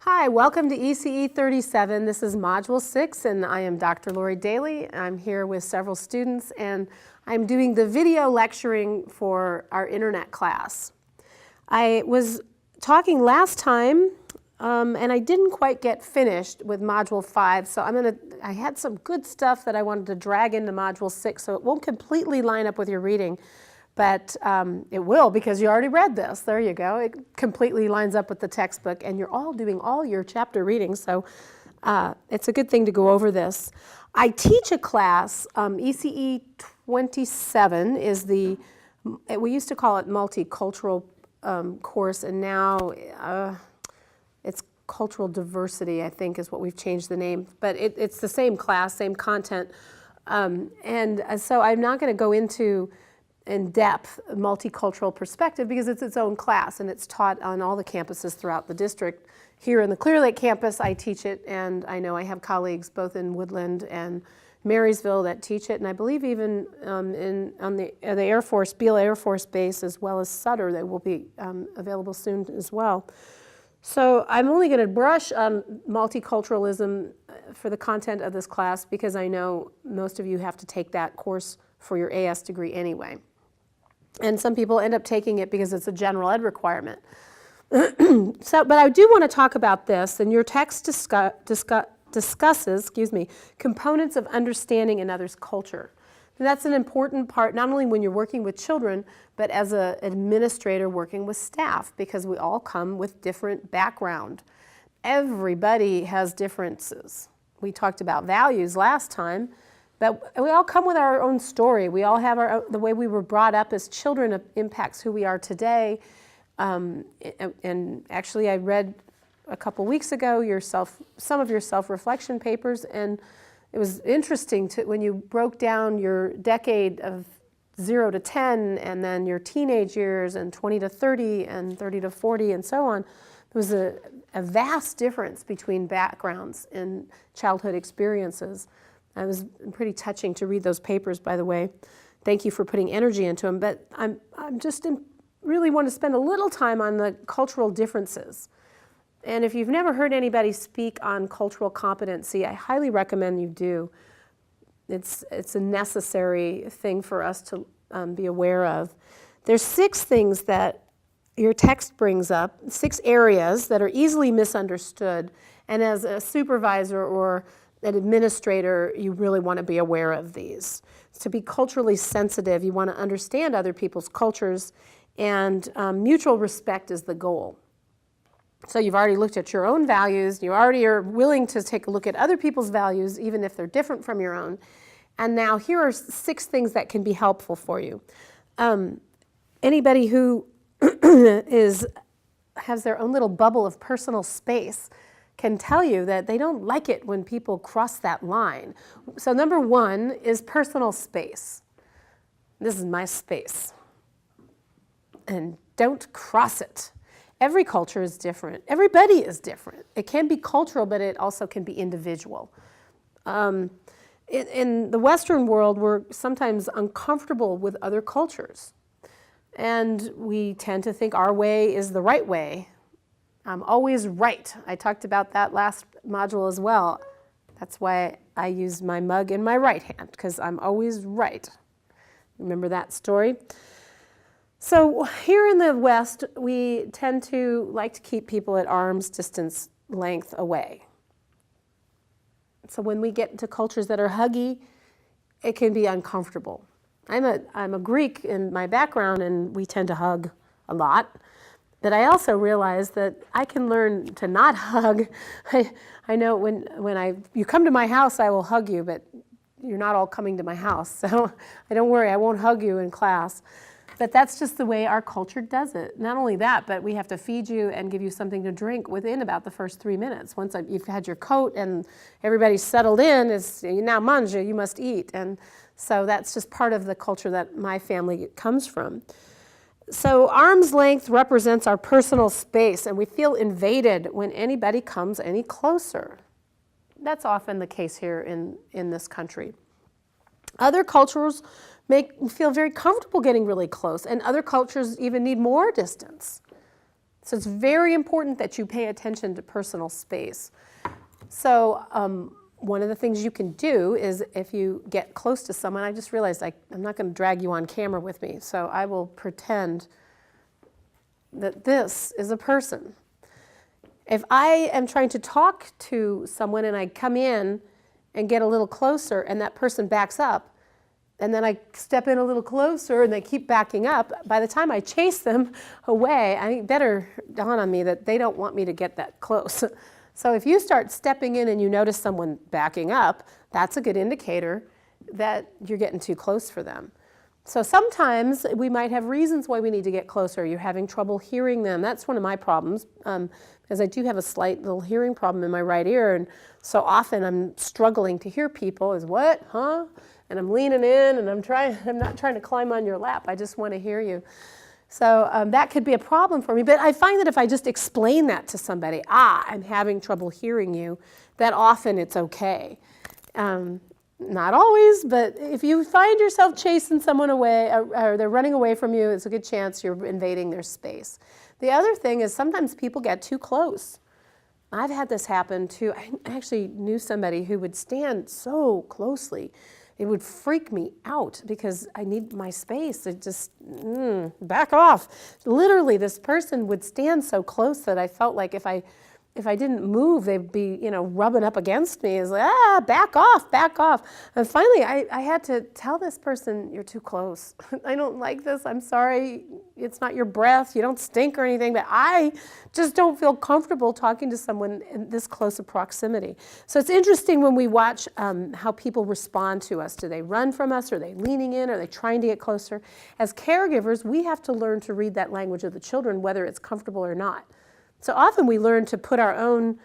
Hi, welcome to ECE 37. This is Module 6, and I am Dr. Laurie Daly. I'm here with several students, and I'm doing the video lecturing for our internet class. I was talking last time, and I didn't quite get finished with Module 5, so I had some good stuff that I wanted to drag into Module 6, so it won't completely line up with your reading. But it will, because you already read this. There you go. It completely lines up with the textbook, and you're all doing all your chapter reading, so it's a good thing to go over this. I teach a class, ECE 27 is we used to call it multicultural course, and now it's cultural diversity, I think, is what we've changed the name. But it's the same class, same content. And so I'm not going to go into in-depth multicultural perspective because it's its own class and it's taught on all the campuses throughout the district. Here in the Clear Lake campus, I teach it, and I know I have colleagues both in Woodland and Marysville that teach it, and I believe even on the Air Force, Beale Air Force Base, as well as Sutter, they will be available soon as well. So I'm only going to brush on multiculturalism for the content of this class because I know most of you have to take that course for your AS degree anyway. And some people end up taking it because it's a general ed requirement. But I do want to talk about this, and your text discusses, components of understanding another's culture. And that's an important part, not only when you're working with children, but as an administrator working with staff, because we all come with different background. Everybody has differences. We talked about values last time, but we all come with our own story. We all have the way we were brought up as children impacts who we are today. And actually, I read a couple weeks ago some of your self-reflection papers, and it was interesting when you broke down your decade of 0 to 10, and then your teenage years, and 20 to 30, and 30 to 40, and so on. There was a vast difference between backgrounds and childhood experiences. It was pretty touching to read those papers, by the way. Thank you for putting energy into them. But I'm just really want to spend a little time on the cultural differences. And if you've never heard anybody speak on cultural competency, I highly recommend you do. It's a necessary thing for us to be aware of. There's 6 things that your text brings up, 6 areas that are easily misunderstood. And as a supervisor or an administrator, you really want to be aware of these. To be culturally sensitive, you want to understand other people's cultures, and mutual respect is the goal. So you've already looked at your own values, you already are willing to take a look at other people's values, even if they're different from your own. And now here are 6 things that can be helpful for you. Anybody who has their own little bubble of personal space can tell you that they don't like it when people cross that line. So number 1 is personal space. This is my space. And don't cross it. Every culture is different. Everybody is different. It can be cultural, but it also can be individual. In the Western world, we're sometimes uncomfortable with other cultures. And we tend to think our way is the right way. I'm always right. I talked about that last module as well. That's why I use my mug in my right hand, because I'm always right. Remember that story? So here in the West, we tend to like to keep people at arm's distance length away. So when we get into cultures that are huggy, it can be uncomfortable. I'm a Greek in my background, and we tend to hug a lot. But I also realize that I can learn to not hug. I know when you come to my house, I will hug you, but you're not all coming to my house. So don't worry, I won't hug you in class. But that's just the way our culture does it. Not only that, but we have to feed you and give you something to drink within about the first 3 minutes. Once you've had your coat and everybody's settled in, it's now manja, you must eat. And so that's just part of the culture that my family comes from. So arm's length represents our personal space, and we feel invaded when anybody comes any closer. That's often the case here in this country. Other cultures feel very comfortable getting really close, and other cultures even need more distance. So it's very important that you pay attention to personal space. So one of the things you can do is if you get close to someone, I just realized I'm not going to drag you on camera with me, so I will pretend that this is a person. If I am trying to talk to someone and I come in and get a little closer and that person backs up, and then I step in a little closer and they keep backing up, by the time I chase them away, it better dawn on me that they don't want me to get that close. So if you start stepping in and you notice someone backing up, that's a good indicator that you're getting too close for them. So sometimes we might have reasons why we need to get closer. You're having trouble hearing them. That's one of my problems, because I do have a slight little hearing problem in my right ear, and so often I'm struggling to hear people. Is what? Huh? And I'm leaning in, and I'm not trying to climb on your lap. I just want to hear you. So that could be a problem for me. But I find that if I just explain that to somebody, I'm having trouble hearing you, that often it's okay. Not always, but if you find yourself chasing someone away or they're running away from you, it's a good chance you're invading their space. The other thing is sometimes people get too close. I've had this happen too. I actually knew somebody who would stand so closely. It would freak me out because I need my space. It just, back off. Literally, this person would stand so close that I felt like if I didn't move, they'd be, rubbing up against me. It's like, back off, back off. And finally, I had to tell this person, you're too close. I don't like this. I'm sorry. It's not your breath. You don't stink or anything, but I just don't feel comfortable talking to someone in this close of proximity. So it's interesting when we watch how people respond to us. Do they run from us? Are they leaning in? Are they trying to get closer? As caregivers, we have to learn to read that language of the children, whether it's comfortable or not. So often we learn to put our own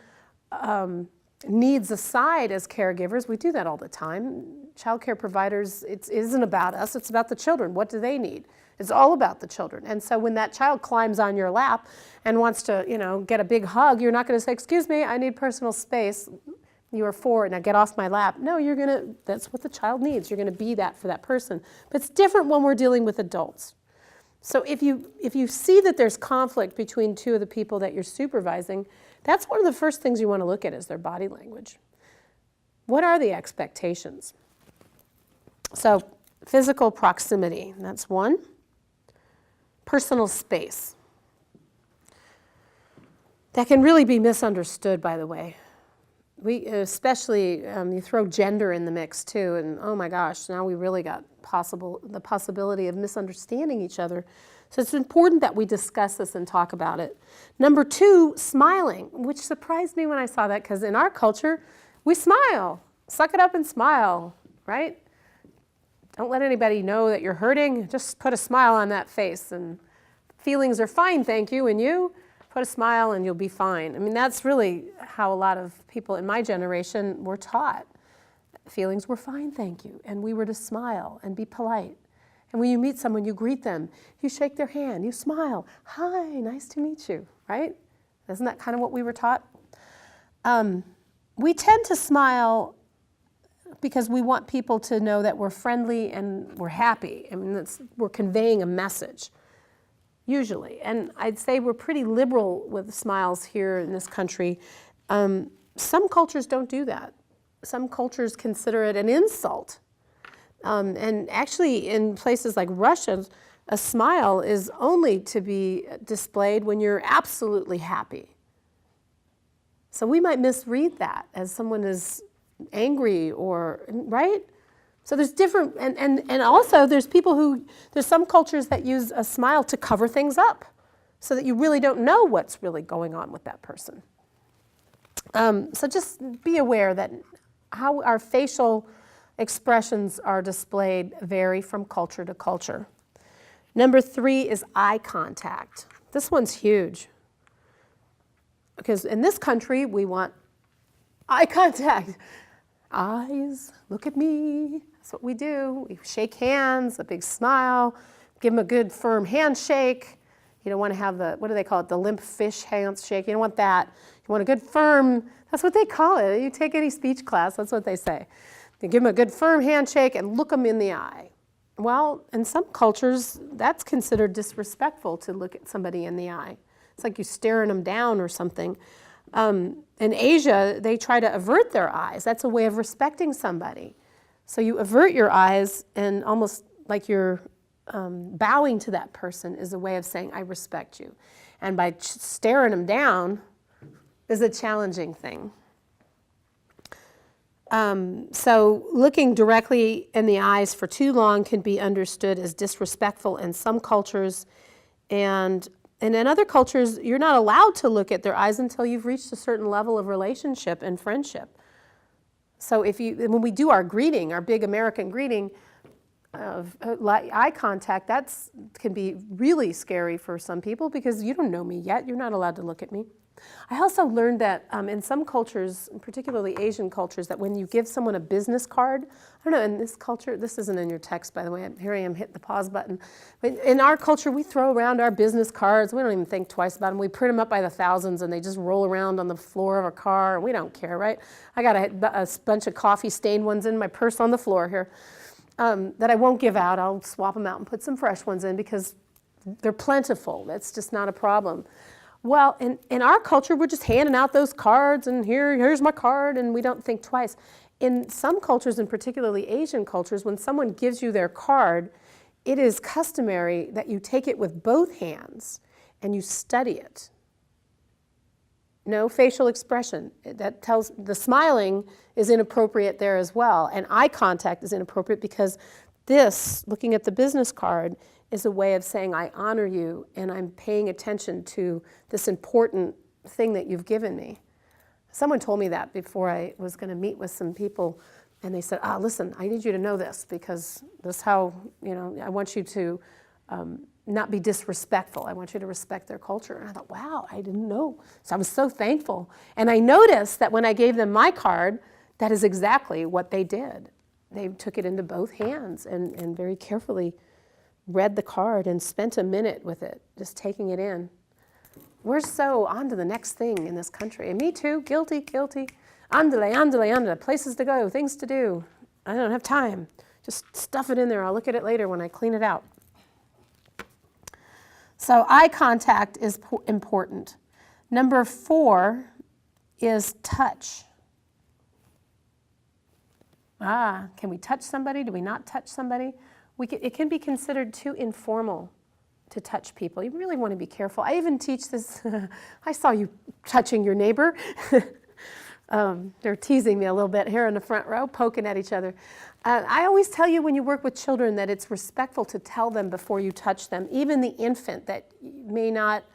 needs aside as caregivers. We do that all the time. Child care providers, it isn't about us, it's about the children. What do they need? It's all about the children. And so when that child climbs on your lap and wants to, get a big hug, you're not going to say, excuse me, I need personal space. You are 4, now get off my lap. No, that's what the child needs. You're going to be that for that person. But it's different when we're dealing with adults. So if you see that there's conflict between two of the people that you're supervising, that's one of the first things you want to look at is their body language. What are the expectations? So physical proximity, that's one. Personal space. That can really be misunderstood, by the way. Especially, you throw gender in the mix too, and oh my gosh, now we really got the possibility of misunderstanding each other. So it's important that we discuss this and talk about it. Number 2, smiling, which surprised me when I saw that, because in our culture, we smile. Suck it up and smile, right? Don't let anybody know that you're hurting. Just put a smile on that face, and feelings are fine, thank you, and you? Put a smile and you'll be fine. I mean, that's really how a lot of people in my generation were taught. Feelings were fine, thank you. And we were to smile and be polite. And when you meet someone, you greet them. You shake their hand. You smile. Hi, nice to meet you, right? Isn't that kind of what we were taught? We tend to smile because we want people to know that we're friendly and we're happy. I mean, we're conveying a message. Usually, and I'd say we're pretty liberal with smiles here in this country. Some cultures don't do that. Some cultures consider it an insult. And actually in places like Russia, a smile is only to be displayed when you're absolutely happy. So we might misread that as someone is angry or, right? So there's different, and also there's some cultures that use a smile to cover things up so that you really don't know what's really going on with that person. So just be aware that how our facial expressions are displayed vary from culture to culture. Number 3 is eye contact. This one's huge because in this country we want eye contact. Eyes, look at me. That's what we do. We shake hands, a big smile, give them a good firm handshake. You don't want to have what do they call it, the limp fish handshake. You don't want that. You want a good firm, that's what they call it. You take any speech class, that's what they say. They give them a good firm handshake and look them in the eye. Well, in some cultures, that's considered disrespectful to look at somebody in the eye. It's like you're staring them down or something. In Asia, they try to avert their eyes. That's a way of respecting somebody. So you avert your eyes, and almost like you're bowing to that person is a way of saying, I respect you. And by staring them down is a challenging thing. So looking directly in the eyes for too long can be understood as disrespectful in some cultures, and in other cultures, you're not allowed to look at their eyes until you've reached a certain level of relationship and friendship. So when we do our greeting, our big American greeting, eye contact, can be really scary for some people because you don't know me yet. You're not allowed to look at me. I also learned that in some cultures, particularly Asian cultures, that when you give someone a business card, I don't know, in this culture, this isn't in your text, by the way, here I am hitting the pause button, but in our culture, we throw around our business cards, we don't even think twice about them, we print them up by the thousands and they just roll around on the floor of a car, we don't care, right? I got a bunch of coffee-stained ones in my purse on the floor here that I won't give out. I'll swap them out and put some fresh ones in because they're plentiful, that's just not a problem. Well, in our culture, we're just handing out those cards, and here's my card, and we don't think twice. In some cultures, and particularly Asian cultures, when someone gives you their card, it is customary that you take it with both hands and you study it. No facial expression. That tells the smiling is inappropriate there as well, and eye contact is inappropriate because this, looking at the business card, is a way of saying, I honor you and I'm paying attention to this important thing that you've given me. Someone told me that before I was going to meet with some people, and they said, listen, I need you to know this because this is how, I want you to not be disrespectful. I want you to respect their culture. And I thought, wow, I didn't know. So I was so thankful. And I noticed that when I gave them my card, that is exactly what they did. They took it into both hands and very carefully read the card and spent a minute with it, just taking it in. We're so on to the next thing in this country. And me too, guilty. Andale, places to go, things to do. I don't have time. Just stuff it in there. I'll look at it later when I clean it out. So eye contact is important. Number 4 is touch. Can we touch somebody? Do we not touch somebody? It can be considered too informal to touch people. You really want to be careful. I even teach this. I saw you touching your neighbor. They're teasing me a little bit here in the front row, poking at each other. I always tell you when you work with children that it's respectful to tell them before you touch them. Even the infant that may not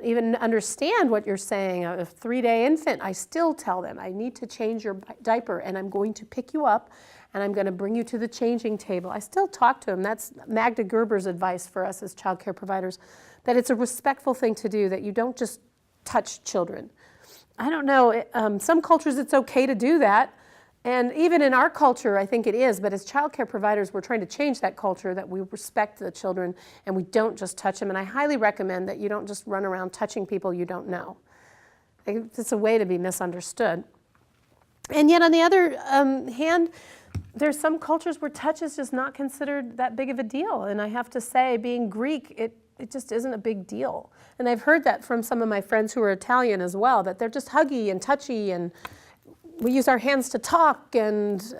even understand what you're saying, a 3-day infant, I still tell them, I need to change your diaper and I'm going to pick you up and I'm going to bring you to the changing table. I still talk to them. That's Magda Gerber's advice for us as child care providers, that it's a respectful thing to do, that you don't just touch children. I don't know, some cultures it's okay to do that, and even in our culture I think it is, but as child care providers we're trying to change that culture, that we respect the children and we don't just touch them, and I highly recommend that you don't just run around touching people you don't know. It's a way to be misunderstood. And yet on the other hand, there's some cultures where touch is just not considered that big of a deal, and I have to say, being Greek, it just isn't a big deal. And I've heard that from some of my friends who are Italian as well, that they're just huggy and touchy, and we use our hands to talk, and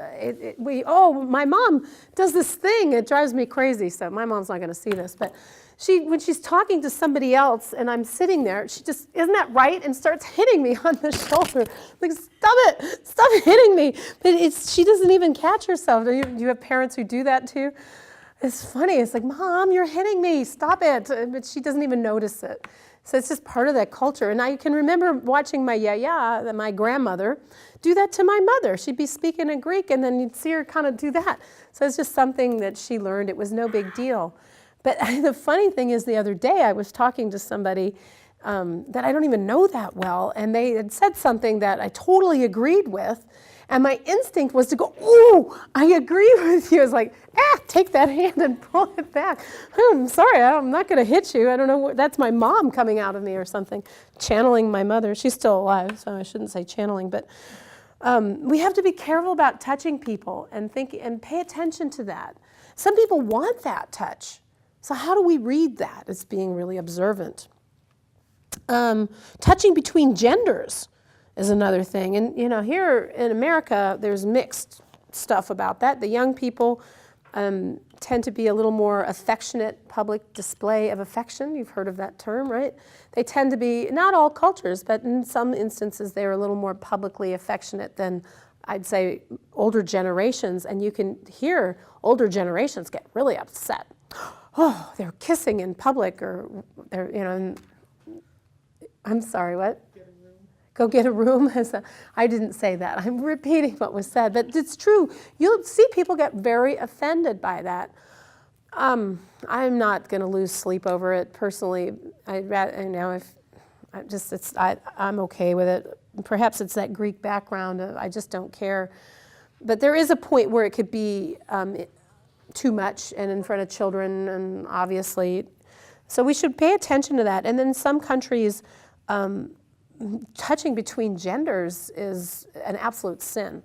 my mom does this thing, it drives me crazy, so my mom's not gonna see this, but when she's talking to somebody else and I'm sitting there, she just, isn't that right? And starts hitting me on the shoulder. Like, stop hitting me. But she doesn't even catch herself. Do you have parents who do that too? It's funny, it's like, Mom, you're hitting me, stop it. But she doesn't even notice it. So it's just part of that culture. And I can remember watching my yaya, my grandmother, do that to my mother. She'd be speaking in Greek and then you'd see her kind of do that. So it's just something that she learned. It was no big deal. But the funny thing is, the other day I was talking to somebody that I don't even know that well, and they had said something that I totally agreed with, and my instinct was to go, ooh, I agree with you. I was like, take that hand and pull it back. I'm sorry, I'm not going to hit you. I don't know, that's my mom coming out of me or something, channeling my mother. She's still alive, so I shouldn't say channeling, but we have to be careful about touching people and pay attention to that. Some people want that touch. So how do we read that as being really observant? Touching between genders is another thing. And here in America, there's mixed stuff about that. The young people tend to be a little more affectionate, public display of affection. You've heard of that term, right? They tend to be, not all cultures, but in some instances, they're a little more publicly affectionate than, I'd say, older generations. And you can hear older generations get really upset. Oh, they're kissing in public, or they're, I'm sorry, what? Go get a room. I didn't say that. I'm repeating what was said, but it's true. You'll see people get very offended by that. I'm not going to lose sleep over it personally. I'm okay with it. Perhaps it's that Greek background. I just don't care. But there is a point where it could be too much and in front of children, and obviously. So we should pay attention to that. And then some countries, touching between genders is an absolute sin.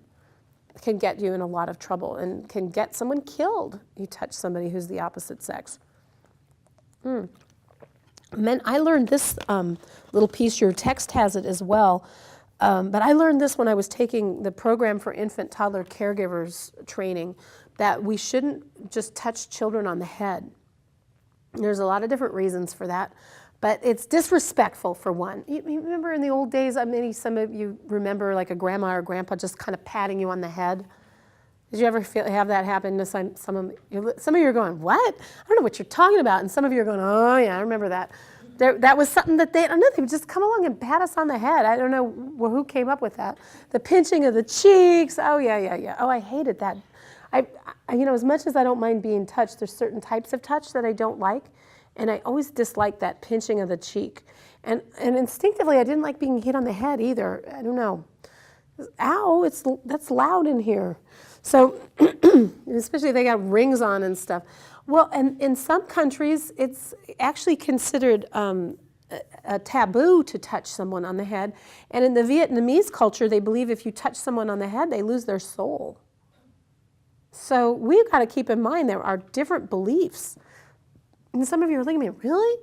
It can get you in a lot of trouble and can get someone killed. You touch somebody who's the opposite sex. I learned this little piece, your text has it as well, but I learned this when I was taking the program for infant toddler caregivers training, that we shouldn't just touch children on the head. There's a lot of different reasons for that. But it's disrespectful, for one. You remember in the old days, maybe some of you remember like a grandma or grandpa just kind of patting you on the head. Did you ever have that happen to some of you? Some of you are going, what? I don't know what you're talking about. And some of you are going, oh yeah, I remember that. That was something that they would just come along and pat us on the head. I don't know who came up with that. The pinching of the cheeks. Oh yeah. Oh, I hated that. As much as I don't mind being touched, there's certain types of touch that I don't like. And I always disliked that pinching of the cheek. And instinctively, I didn't like being hit on the head either. I don't know. Ow, that's loud in here. So, especially if they got rings on and stuff. Well, and in some countries, it's actually considered a taboo to touch someone on the head. And in the Vietnamese culture, they believe if you touch someone on the head, they lose their soul. So we've got to keep in mind there are different beliefs. And some of you are looking at me, really?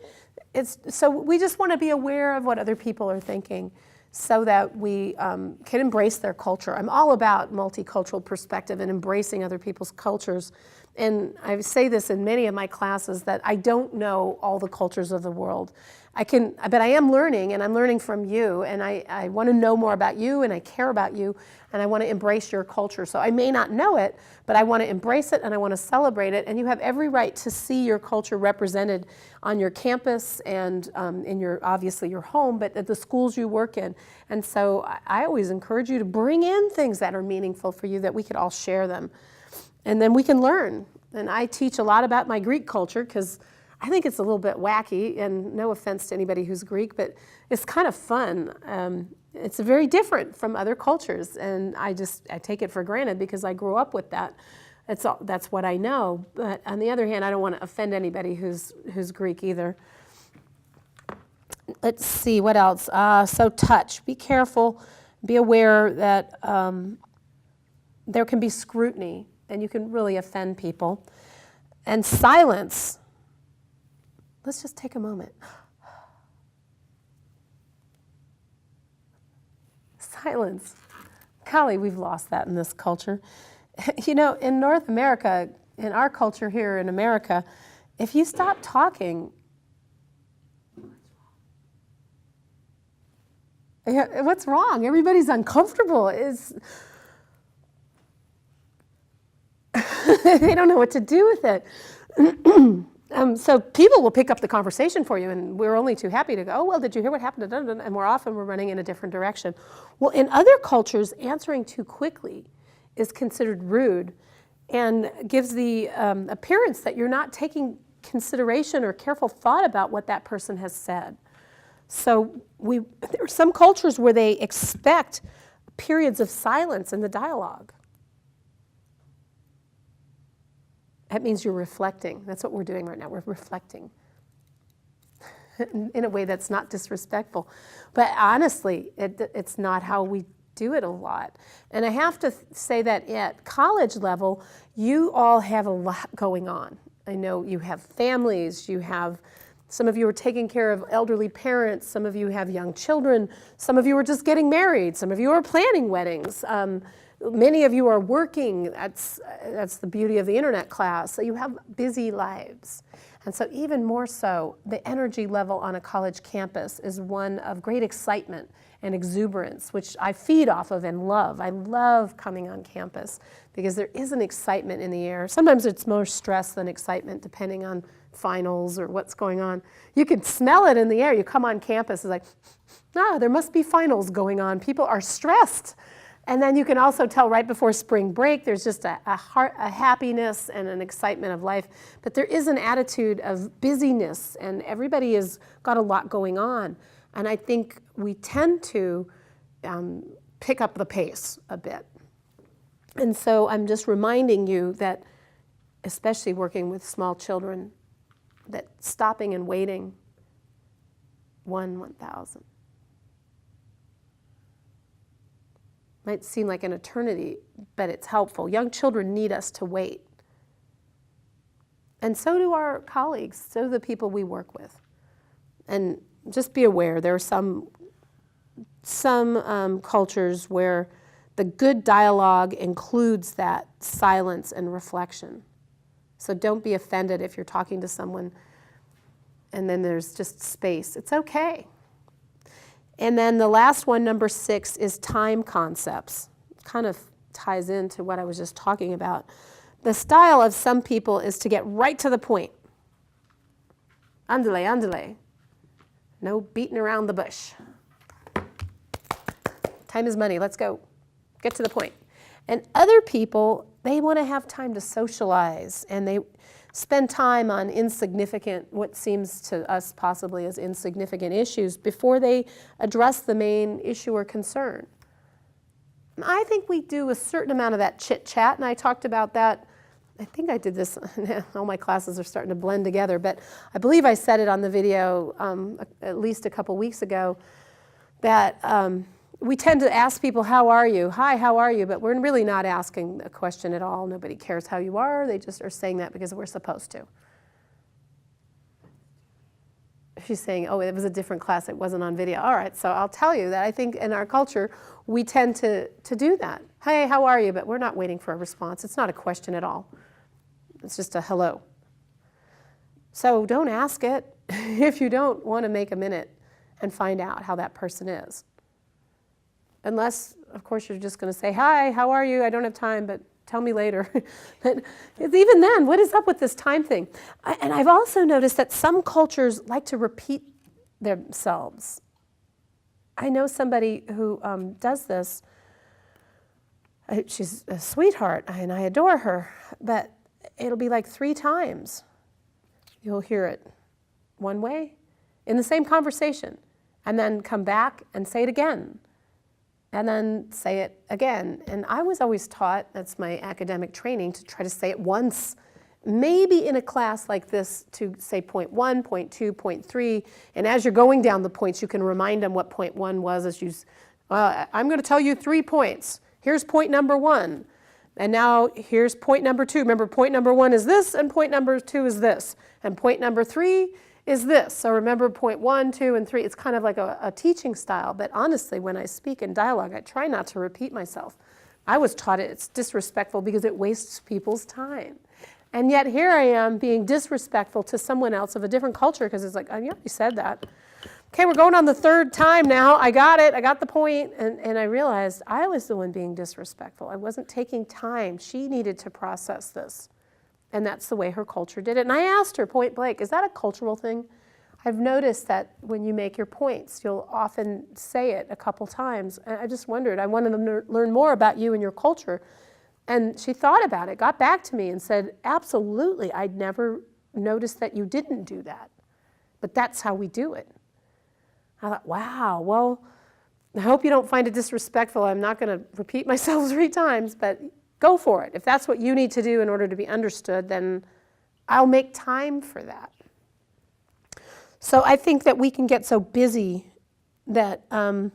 So we just want to be aware of what other people are thinking so that we can embrace their culture. I'm all about multicultural perspective and embracing other people's cultures. And I say this in many of my classes that I don't know all the cultures of the world. But I am learning, and I'm learning from you, and I want to know more about you, and I care about you, and I want to embrace your culture. So I may not know it, but I want to embrace it, and I want to celebrate it, and you have every right to see your culture represented on your campus and in obviously your home, but at the schools you work in. And so I always encourage you to bring in things that are meaningful for you, that we could all share them. And then we can learn. And I teach a lot about my Greek culture because I think it's a little bit wacky, and no offense to anybody who's Greek, but it's kind of fun. It's very different from other cultures, and I take it for granted because I grew up with that. That's what I know. But on the other hand, I don't want to offend anybody who's Greek either. Let's see, what else? So touch. Be careful. Be aware that there can be scrutiny, and you can really offend people. And silence. Let's just take a moment. Silence. Golly, we've lost that in this culture. In North America, in our culture here in America, if you stop talking, what's wrong? Everybody's uncomfortable. They don't know what to do with it. So people will pick up the conversation for you, and we're only too happy to go, oh, well, did you hear what happened? And we're running in a different direction. Well, in other cultures, answering too quickly is considered rude and gives the appearance that you're not taking consideration or careful thought about what that person has said. So there are some cultures where they expect periods of silence in the dialogue. That means you're reflecting. That's what we're doing right now. We're reflecting in a way that's not disrespectful. But honestly, it's not how we do it a lot. And I have to say that at college level, you all have a lot going on. I know you have families, you have Some of you are taking care of elderly parents. Some of you have young children. Some of you are just getting married. Some of you are planning weddings. Many of you are working. That's the beauty of the internet class. So you have busy lives. And so even more so, the energy level on a college campus is one of great excitement and exuberance, which I feed off of and love. I love coming on campus because there is an excitement in the air. Sometimes it's more stress than excitement, depending on finals or what's going on. You can smell it in the air. You come on campus, it's like, there must be finals going on. People are stressed. And then you can also tell right before spring break, there's just a happiness and an excitement of life. But there is an attitude of busyness, and everybody has got a lot going on. And I think we tend to pick up the pace a bit. And so I'm just reminding you that, especially working with small children, that stopping and waiting, 1,000. Might seem like an eternity, but it's helpful. Young children need us to wait. And so do our colleagues, so do the people we work with. And just be aware, there are some cultures where the good dialogue includes that silence and reflection. So don't be offended if you're talking to someone and then there's just space. It's okay. And then the last one, number 6, is time concepts. Kind of ties into what I was just talking about. The style of some people is to get right to the point. Andale, andale. No beating around the bush. Time is money, let's go. Get to the point. And other people, they want to have time to socialize, and they spend time on insignificant, what seems to us possibly as insignificant issues before they address the main issue or concern. I think we do a certain amount of that chit-chat, and I talked about that. I think I did this, all my classes are starting to blend together, but I believe I said it on the video at least a couple weeks ago, that we tend to ask people, how are you? Hi, how are you? But we're really not asking a question at all. Nobody cares how you are. They just are saying that because we're supposed to. She's saying, oh, it was a different class. It wasn't on video. All right, so I'll tell you that I think in our culture, we tend to do that. Hey, how are you? But we're not waiting for a response. It's not a question at all. It's just a hello. So don't ask it if you don't want to make a minute and find out how that person is. Unless, of course, you're just going to say, hi, how are you? I don't have time, but tell me later. But even then, what is up with this time thing? And I've also noticed that some cultures like to repeat themselves. I know somebody who does this. She's a sweetheart, and I adore her, but it'll be like 3 times. You'll hear it one way in the same conversation, and then come back and say it again. And then say it again. And I was always taught, that's my academic training, to try to say it once, maybe in a class like this, to say point 1, point 2, point 3, and as you're going down the points, you can remind them what point 1 was. As you, I'm going to tell you 3 points. Here's point number 1, and now here's point number 2. Remember, point number 1 is this, and point number 2 is this, and point number 3 is this. So remember point 1, 2, and 3. It's kind of like a teaching style, but honestly, when I speak in dialogue, I try not to repeat myself. I was taught it's disrespectful because it wastes people's time. And yet here I am being disrespectful to someone else of a different culture because it's like, oh, yeah, you said that. Okay, we're going on the 3rd time now. I got it. I got the point. And I realized I was the one being disrespectful. I wasn't taking time. She needed to process this. And that's the way her culture did it. And I asked her point blank, is that a cultural thing? I've noticed that when you make your points, you'll often say it a couple times. And I just wondered, I wanted to learn more about you and your culture. And she thought about it, got back to me and said, absolutely, I'd never noticed that you didn't do that. But that's how we do it. I thought, wow, well, I hope you don't find it disrespectful. I'm not going to repeat myself 3 times, but go for it. If that's what you need to do in order to be understood, then I'll make time for that. So I think that we can get so busy that, well,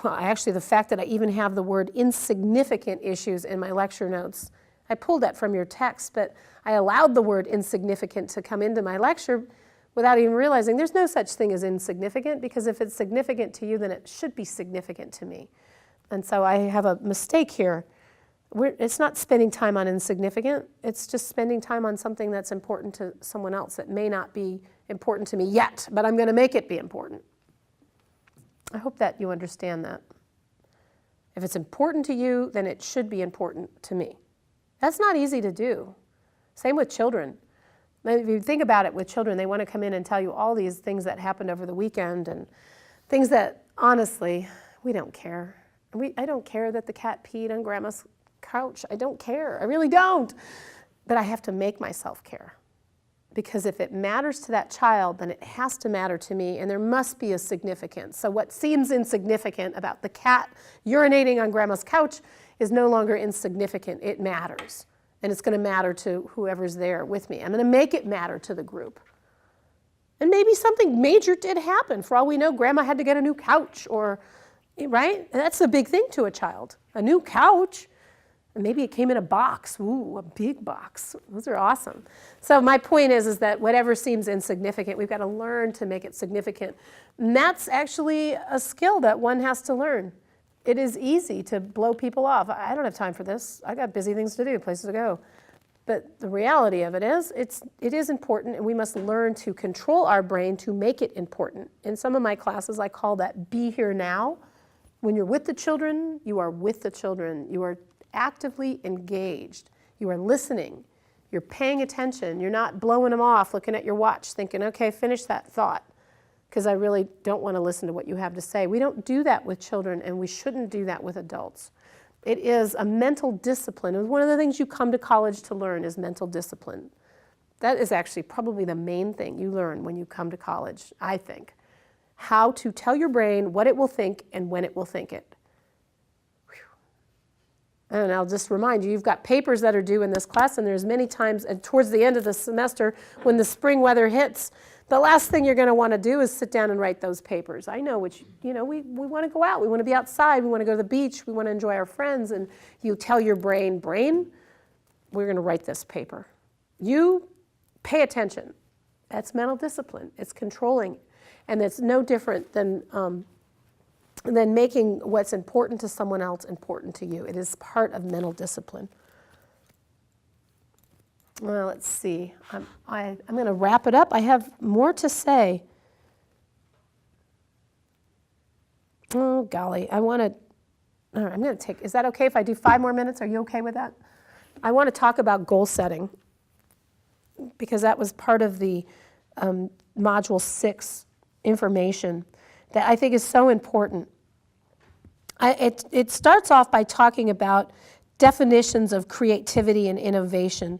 actually the fact that I even have the word insignificant issues in my lecture notes, I pulled that from your text, but I allowed the word insignificant to come into my lecture without even realizing there's no such thing as insignificant, because if it's significant to you, then it should be significant to me. And so I have a mistake here. It's not spending time on insignificant, it's just spending time on something that's important to someone else that may not be important to me yet, but I'm going to make it be important. I hope that you understand that. If it's important to you, then it should be important to me. That's not easy to do. Same with children. If you think about it with children, they want to come in and tell you all these things that happened over the weekend and things that, honestly, we don't care. I don't care that the cat peed on Grandma's couch. I don't care. I really don't. But I have to make myself care. Because if it matters to that child, then it has to matter to me, and there must be a significance. So what seems insignificant about the cat urinating on Grandma's couch is no longer insignificant. It matters. And it's going to matter to whoever's there with me. I'm going to make it matter to the group. And maybe something major did happen. For all we know, Grandma had to get a new couch, or, right? And that's a big thing to a child. A new couch. And maybe it came in a box. Ooh, a big box. Those are awesome. So my point is that whatever seems insignificant, we've got to learn to make it significant. And that's actually a skill that one has to learn. It is easy to blow people off. I don't have time for this. I got busy things to do, places to go. But the reality of it is, it is important, and we must learn to control our brain to make it important. In some of my classes, I call that be here now. When you're with the children, you are with the children. You are actively engaged. You are listening. You're paying attention. You're not blowing them off, looking at your watch, thinking, okay, finish that thought, because I really don't want to listen to what you have to say. We don't do that with children, and we shouldn't do that with adults. It is a mental discipline. And one of the things you come to college to learn is mental discipline. That is actually probably the main thing you learn when you come to college, I think. How to tell your brain what it will think and when it will think it. And I'll just remind you, you've got papers that are due in this class, and there's many times, and towards the end of the semester, when the spring weather hits, the last thing you're going to want to do is sit down and write those papers. I know, we want to go out, we want to be outside, we want to go to the beach, we want to enjoy our friends, and you tell your brain, we're going to write this paper. You pay attention. That's mental discipline. It's controlling, and it's no different than making what's important to someone else important to you. It is part of mental discipline. Well, let's see. I'm going to wrap it up. I have more to say. Oh, golly. All right, I'm going to take, is that okay if I do 5 more minutes? Are you okay with that? I want to talk about goal setting, because that was part of the Module 6 information that I think is so important. It starts off by talking about definitions of creativity and innovation,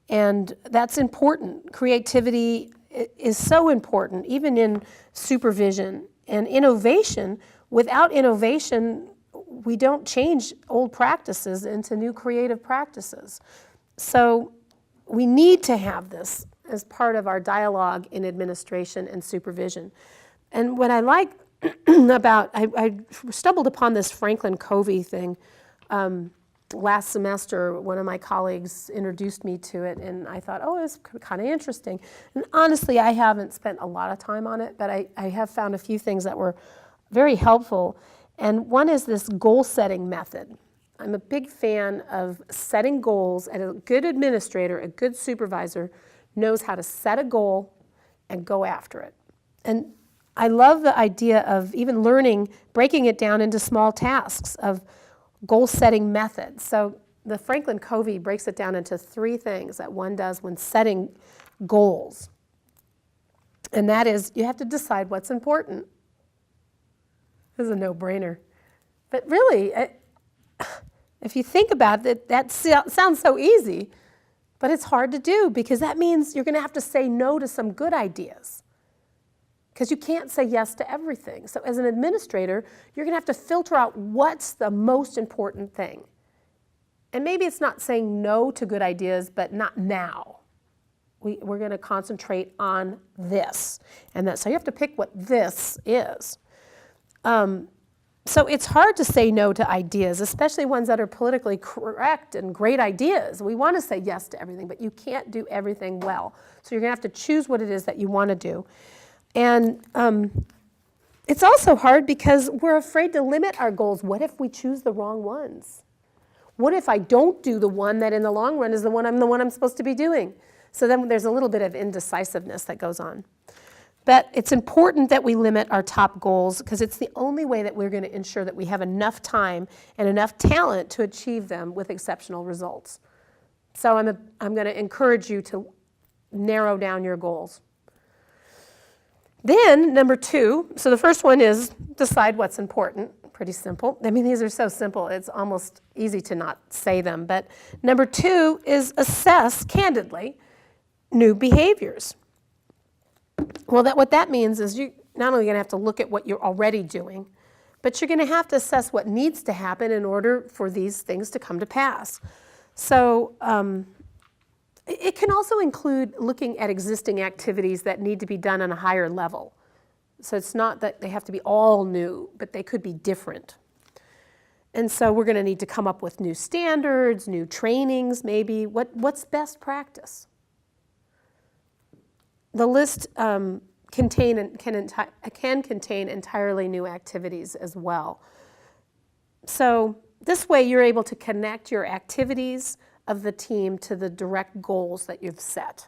and that's important. Creativity is so important, even in supervision. And innovation, without innovation, we don't change old practices into new creative practices. So we need to have this as part of our dialogue in administration and supervision. And what I like about, I stumbled upon this Franklin Covey thing last semester. One of my colleagues introduced me to it, and I thought, oh, it's kind of interesting. And honestly, I haven't spent a lot of time on it, but I have found a few things that were very helpful. And one is this goal setting method. I'm a big fan of setting goals, and a good administrator, a good supervisor, knows how to set a goal and go after it. And I love the idea of even learning, breaking it down into small tasks of goal-setting methods. So the Franklin Covey breaks it down into 3 things that one does when setting goals. And that is, you have to decide what's important. This is a no-brainer. But really, if you think about it, that sounds so easy, but it's hard to do, because that means you're going to have to say no to some good ideas, because you can't say yes to everything. So as an administrator, you're going to have to filter out what's the most important thing. And maybe it's not saying no to good ideas, but not now. We're going to concentrate on this. And so you have to pick what this is. So it's hard to say no to ideas, especially ones that are politically correct and great ideas. We want to say yes to everything, but you can't do everything well. So you're going to have to choose what it is that you want to do. And it's also hard because we're afraid to limit our goals. What if we choose the wrong ones? What if I don't do the one that in the long run is the one I'm supposed to be doing? So then there's a little bit of indecisiveness that goes on. But it's important that we limit our top goals because it's the only way that we're going to ensure that we have enough time and enough talent to achieve them with exceptional results. So I'm going to encourage you to narrow down your goals. Then, number 2, so the first one is decide what's important. Pretty simple. I mean, these are so simple, it's almost easy to not say them. But number 2 is assess, candidly, new behaviors. Well, what that means is you're not only going to have to look at what you're already doing, but you're going to have to assess what needs to happen in order for these things to come to pass. So it can also include looking at existing activities that need to be done on a higher level. So it's not that they have to be all new, but they could be different. And so we're going to need to come up with new standards, new trainings, maybe. What's best practice? The list can contain entirely new activities as well. So this way you're able to connect your activities of the team to the direct goals that you've set.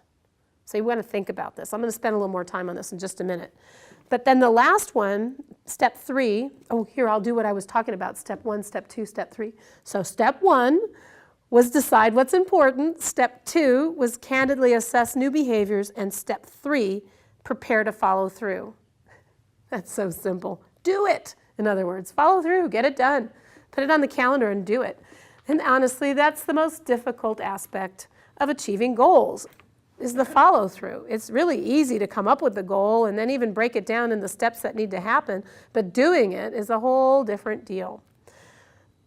So you want to think about this. I'm going to spend a little more time on this in just a minute. But then the last one, step 3, here I'll do what I was talking about, step 1, step 2, step 3. So step 1 was decide what's important. Step 2 was candidly assess new behaviors. And step 3, prepare to follow through. That's so simple. Do it, in other words. Follow through, get it done. Put it on the calendar and do it. And honestly, that's the most difficult aspect of achieving goals, is the follow through. It's really easy to come up with the goal and then even break it down in the steps that need to happen, but doing it is a whole different deal.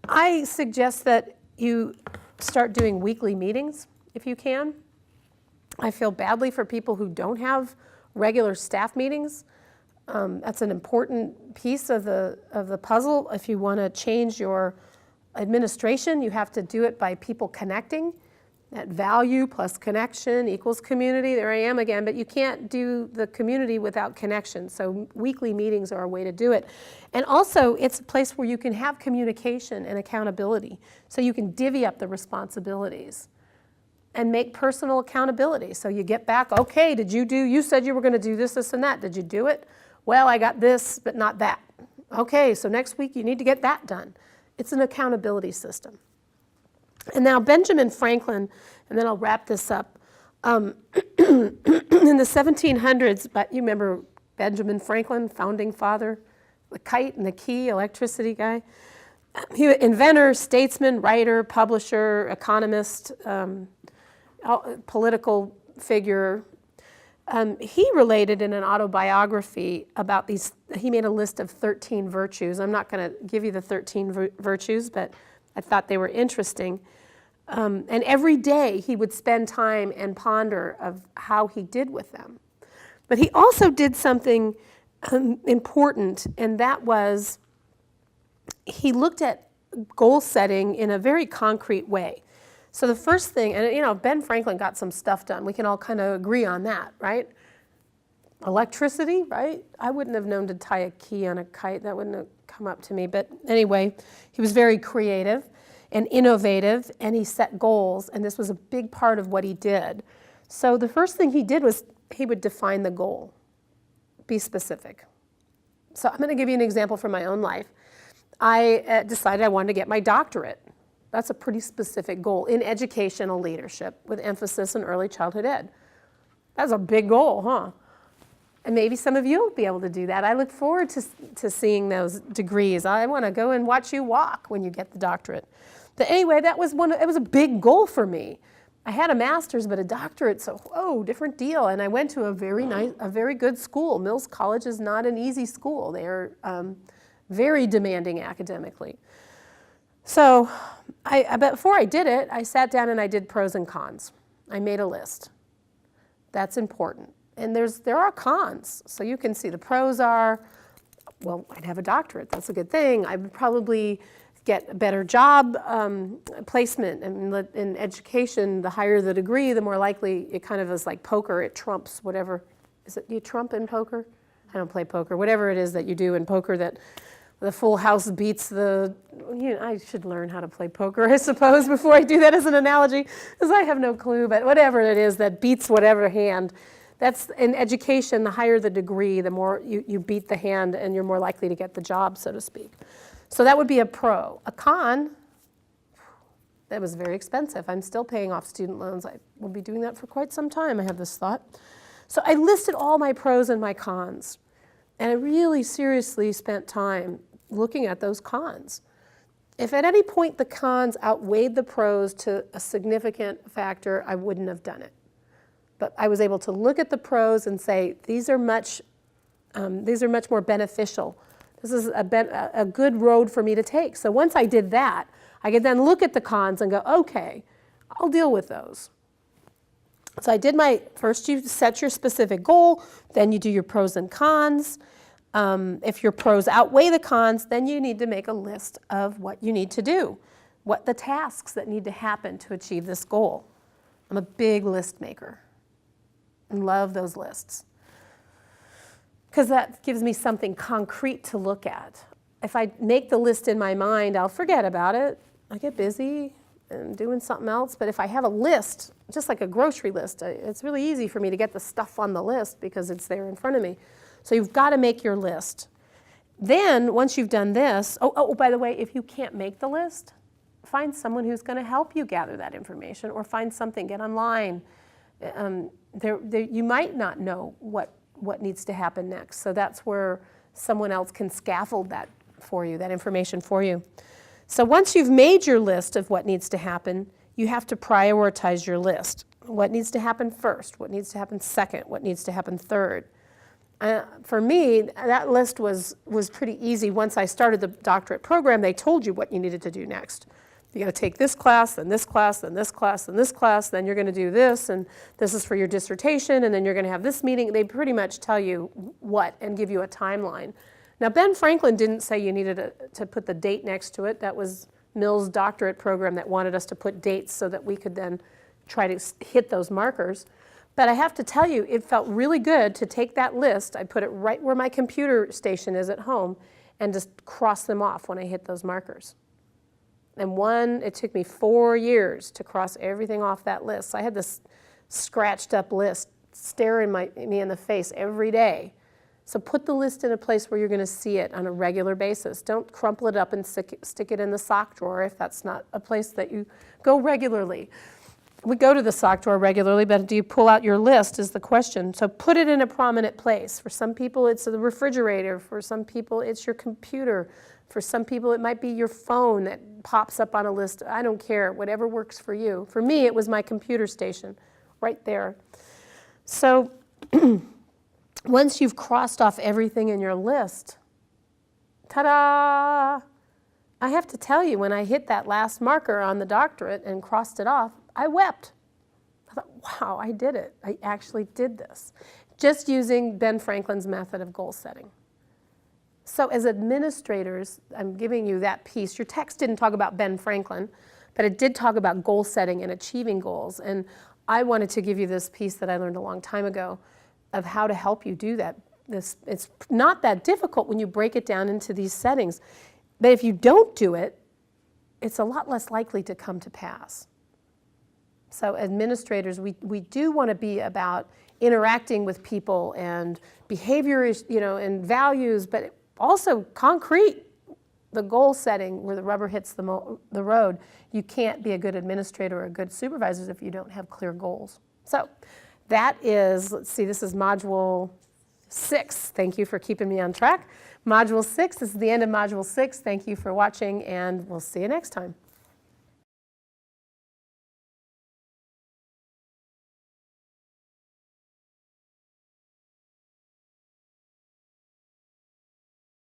I suggest that you start doing weekly meetings if you can. I feel badly for people who don't have regular staff meetings. That's an important piece of the puzzle. If you want to change your administration, you have to do it by people connecting. That value plus connection equals community. There I am again, but you can't do the community without connection. So weekly meetings are a way to do it. And also, it's a place where you can have communication and accountability. So you can divvy up the responsibilities and make personal accountability. So you get back, okay, you said you were going to do this, this, and that. Did you do it? Well, I got this, but not that. Okay, so next week you need to get that done. It's an accountability system. And now Benjamin Franklin, and then I'll wrap this up. In the 1700s, but you remember Benjamin Franklin, founding father, the kite and the key, electricity guy. He was inventor, statesman, writer, publisher, economist, political figure. He related in an autobiography about these, he made a list of 13 virtues. I'm not going to give you the 13 virtues, but I thought they were interesting. And every day he would spend time and ponder of how he did with them. But he also did something important, and that was he looked at goal setting in a very concrete way. So the first thing, and Ben Franklin got some stuff done. We can all kind of agree on that, right? Electricity, right? I wouldn't have known to tie a key on a kite. That wouldn't have come up to me. But anyway, he was very creative and innovative, and he set goals, and this was a big part of what he did. So the first thing he did was he would define the goal, be specific. So I'm going to give you an example from my own life. I decided I wanted to get my doctorate. That's a pretty specific goal in educational leadership with emphasis on early childhood ed. That's a big goal, huh? And maybe some of you will be able to do that. I look forward to seeing those degrees. I want to go and watch you walk when you get the doctorate. But anyway, it was a big goal for me. I had a master's, but a doctorate, so whoa, different deal. And I went to a very good school. Mills College is not an easy school. They are very demanding academically. So but before I did it, I sat down and I did pros and cons. I made a list. That's important. And there are cons. So you can see the pros are well, I'd have a doctorate. That's a good thing. I would probably get a better job placement. In education, the higher the degree, the more likely it kind of is like poker. It trumps whatever. Is it you trump in poker? I don't play poker. Whatever it is that you do in poker that the full house beats the, I should learn how to play poker, I suppose, before I do that as an analogy, because I have no clue, but whatever it is that beats whatever hand, that's in education, the higher the degree, the more you beat the hand and you're more likely to get the job, so to speak. So that would be a pro. A con, that was very expensive. I'm still paying off student loans. I will be doing that for quite some time, I have this thought. So I listed all my pros and my cons, and I really seriously spent time looking at those cons. If at any point the cons outweighed the pros to a significant factor, I wouldn't have done it. But I was able to look at the pros and say, these are much more beneficial. This is a good road for me to take. So once I did that, I could then look at the cons and go, okay, I'll deal with those. So I did first you set your specific goal, then you do your pros and cons. If your pros outweigh the cons, then you need to make a list of what you need to do, what the tasks that need to happen to achieve this goal. I'm a big list maker and love those lists because that gives me something concrete to look at. If I make the list in my mind, I'll forget about it. I get busy and doing something else, but if I have a list, just like a grocery list, it's really easy for me to get the stuff on the list because it's there in front of me. So you've got to make your list. Then, once you've done this, by the way, if you can't make the list, find someone who's going to help you gather that information, or find something, get online. You might not know what needs to happen next, so that's where someone else can scaffold that for you, that information for you. So once you've made your list of what needs to happen, you have to prioritize your list. What needs to happen first? What needs to happen second? What needs to happen third? For me, that list was pretty easy. Once I started the doctorate program, they told you what you needed to do next. You got to take this class, then this class, then this class, then this class, then you're going to do this, and this is for your dissertation, and then you're going to have this meeting. They pretty much tell you what and give you a timeline. Now, Ben Franklin didn't say you needed to put the date next to it. That was Mill's doctorate program that wanted us to put dates so that we could then try to hit those markers. But I have to tell you, it felt really good to take that list, I put it right where my computer station is at home, and just cross them off when I hit those markers. And it took me 4 years to cross everything off that list. So I had this scratched up list staring me in the face every day. So put the list in a place where you're going to see it on a regular basis. Don't crumple it up and stick it in the sock drawer if that's not a place that you go regularly. We go to the sock drawer regularly, but do you pull out your list is the question. So put it in a prominent place. For some people, it's the refrigerator. For some people, it's your computer. For some people, it might be your phone that pops up on a list. I don't care, whatever works for you. For me, it was my computer station right there. So once you've crossed off everything in your list, ta-da! I have to tell you, when I hit that last marker on the doctorate and crossed it off, I wept. I thought, wow, I did it. I actually did this. Just using Ben Franklin's method of goal setting. So as administrators, I'm giving you that piece. Your text didn't talk about Ben Franklin, but it did talk about goal setting and achieving goals. And I wanted to give you this piece that I learned a long time ago of how to help you do that. It's not that difficult when you break it down into these settings. But if you don't do it, it's a lot less likely to come to pass. So administrators, we do want to be about interacting with people and behavior, and values, but also concrete, the goal setting where the rubber hits the road. You can't be a good administrator or a good supervisor if you don't have clear goals. So that is, let's see, this is Module 6. Thank you for keeping me on track. Module 6, this is the end of Module 6. Thank you for watching, and we'll see you next time.